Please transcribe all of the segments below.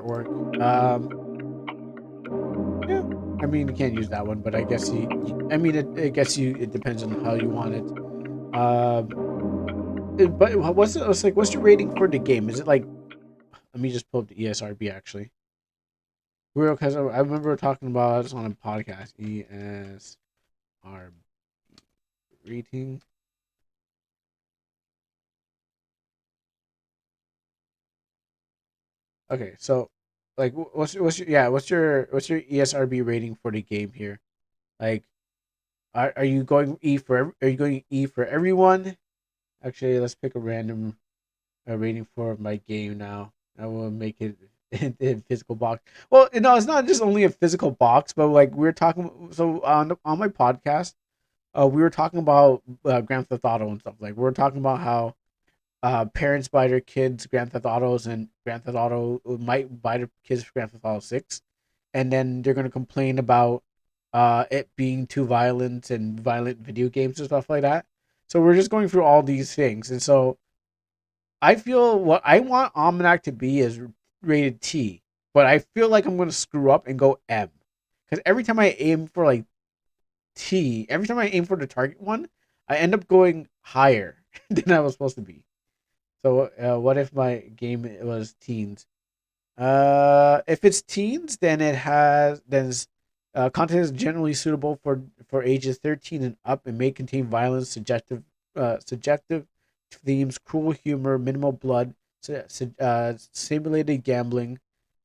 artwork. Yeah, I mean you can't use that one, but I guess I mean I guess it depends on how you want it. But what's your rating for the game? Is it like, let me just pull up the ESRB actually. Because I remember talking about this on a podcast. ESRB rating. Okay, so like what's your ESRB rating for the game here? Like, are you going E for are you going E for everyone? Actually, let's pick a random rating for my game now. I will make it in physical box. Well, no, it's not just only a physical box, but like we're talking. So on my podcast, we were talking about Grand Theft Auto and stuff. Like we were talking about how parents buy their kids Grand Theft Autos, and Grand Theft Auto might buy their kids Grand Theft Auto 6, and then they're gonna complain about it being too violent and violent video games and stuff like that. So we're just going through all these things, and so I feel what I want Almanac to be is rated T, but I feel like I'm gonna screw up and go M, because every time I aim for like T, every time I aim for the target one, I end up going higher than I was supposed to be. So what if my game was teens? If it's teens, then content is generally suitable for ages 13 and up and may contain violence, subjective themes, cruel humor, minimal blood, simulated gambling,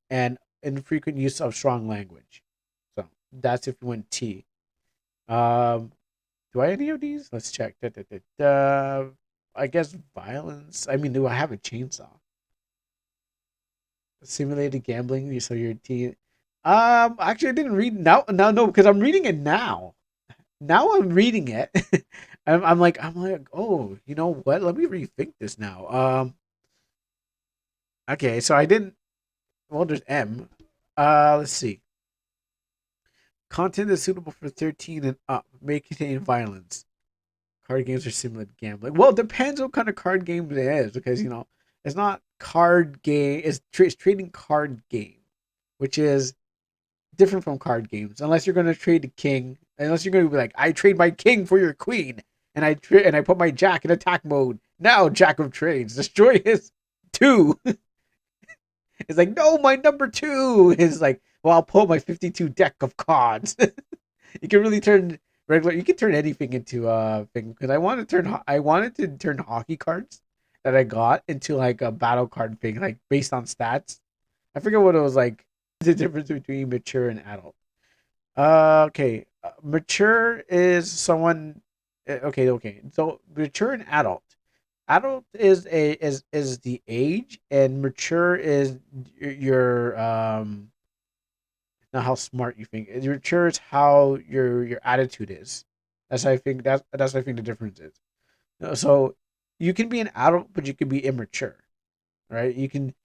and infrequent use of strong language. So that's if you went T. Um, do I have any of these? Let's check. I guess violence. I mean, do I have a chainsaw? Simulated gambling. So you're T. Actually, I didn't read now. No, because I'm reading it now. Now I'm reading it. I'm like, oh, you know what? Let me rethink this now. Okay, so I didn't. Well, there's M. Let's see. Content is suitable for 13 and up. May contain violence. Card games are simulated gambling. Well, it depends what kind of card game it is, because it's not card game. It's trading card game, which is different from card games. Unless you're going to trade the king, unless you're going to be like, I trade my king for your queen, and I put my jack in attack mode. Now, Jack of Trades, destroy his two. It's like, no, my number two is like, well, I'll pull my 52 deck of cards. You can really turn regular. You can turn anything into a thing, because I wanted to turn hockey cards that I got into like a battle card thing, like based on stats. I forget what it was like. The difference between mature and adult. Okay. Mature is someone. Okay. So mature and adult. Adult is the age, and mature is your not how smart you think. Your mature is how your attitude is. That's I think the difference is. So you can be an adult, but you can be immature, right? You can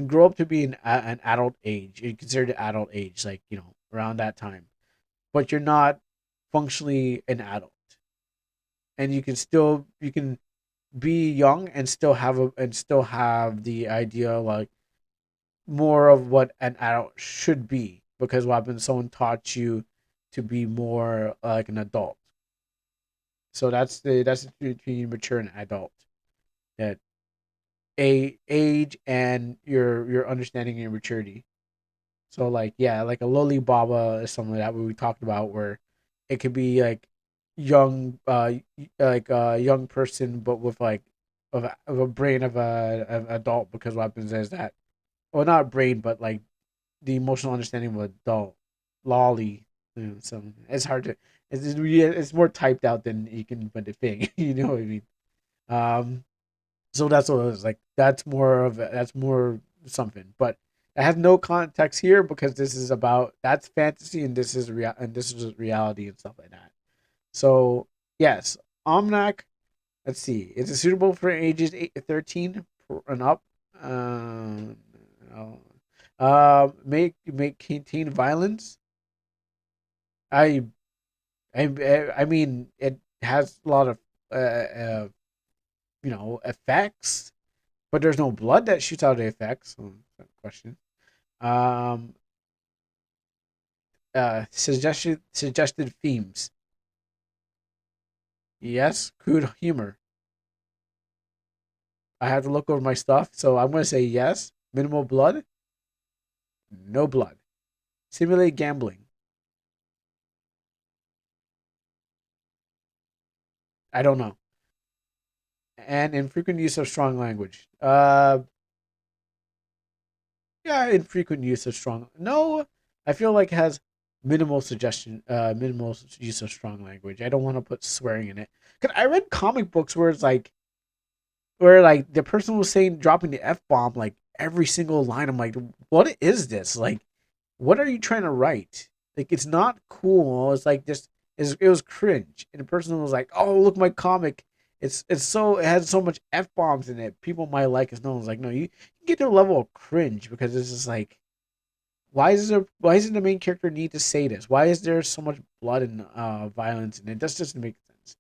grow up to be an adult age. You consider the adult age, like around that time, but you're not functionally an adult, and you can be young and still have the idea, like more of what an adult should be, because what happens, someone taught you to be more like an adult. So that's the between mature and adult. That a age and your understanding and your maturity. So like, yeah, like a loli baba is something like that we talked about, where it could be like young like a young person, but with like of a brain of an adult, because what happens is that, well, not brain, but like the emotional understanding of an adult. Lolly. So it's hard to. It's more typed out than you can put the thing. You know what I mean? Um. So that's what it was like. That's more something, but it has no context here, because this is about that's fantasy, and this is reality and stuff like that. So yes, Almanac. Let's see. Is it suitable for ages 13 and up? Um, no. Make contain violence. I I mean, it has a lot of effects, but there's no blood that shoots out of the effects. So, that's a question. Um, suggested themes. Yes, crude humor. I have to look over my stuff, so I'm gonna say yes. Minimal blood, no blood. Simulate gambling. I don't know. And infrequent use of strong language. Yeah, infrequent use of strong. No, I feel like it has minimal use of strong language. I don't want to put swearing in it. Cause I read comic books where it's like, where like the person was saying dropping the f bomb like every single line. I'm like, what is this? Like, what are you trying to write? Like, it's not cool. It's like just it was cringe. And the person was like, oh, look my comic. It's so it has so much f bombs in it. People might like it. No one's like, no, you get to a level of cringe because it's just like, why does the main character need to say this? Why is there so much blood and violence in it? That doesn't make sense.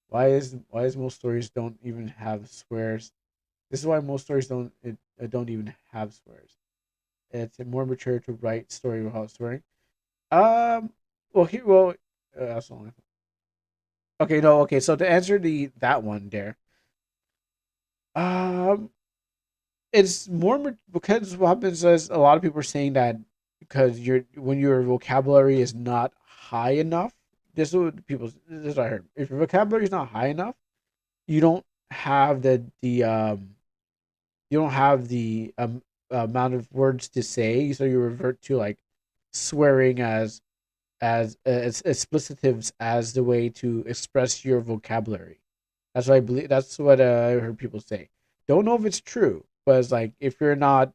Why is most stories don't even have swears? This is why most stories don't even have swears. It's more mature to write story without swearing. Um. That's the only. Okay. No. Okay. So to answer the that one there, um, it's because what happens is a lot of people are saying that because when your vocabulary is not high enough. This is what I heard. If your vocabulary is not high enough, you don't have you don't have the amount of words to say, so you revert to like swearing as explicitives as the way to express your vocabulary. That's what I believe. That's what I heard people say. Don't know if it's true, but it's like if you're not,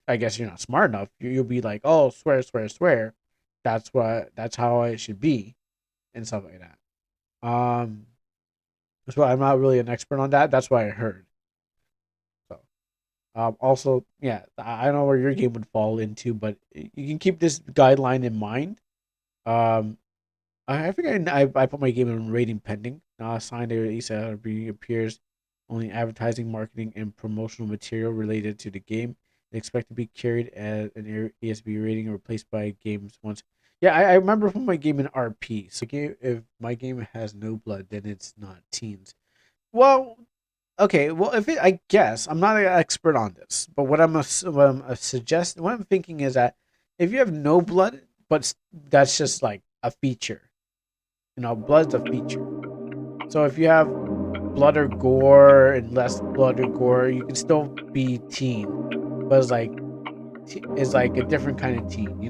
I guess you're not smart enough. You'll be like, oh, swear, swear, swear. That's how it should be, and stuff like that. That's why I'm not really an expert on that. That's what I heard. So, also, yeah, I don't know where your game would fall into, but you can keep this guideline in mind. Um, I think I put my game in rating pending. Signed a ESRB appears only advertising, marketing, and promotional material related to the game. They expect to be carried as an ESB rating and replaced by games once. Yeah, I remember from my game in RP. So if my game has no blood, then it's not teens. Well, okay. Well, if it, I guess I'm not an expert on this, but what I'm thinking is that if you have no blood, but that's just like a feature. Blood's a feature. So if you have blood or gore and less blood or gore, you can still be teen, but it's like a different kind of teen.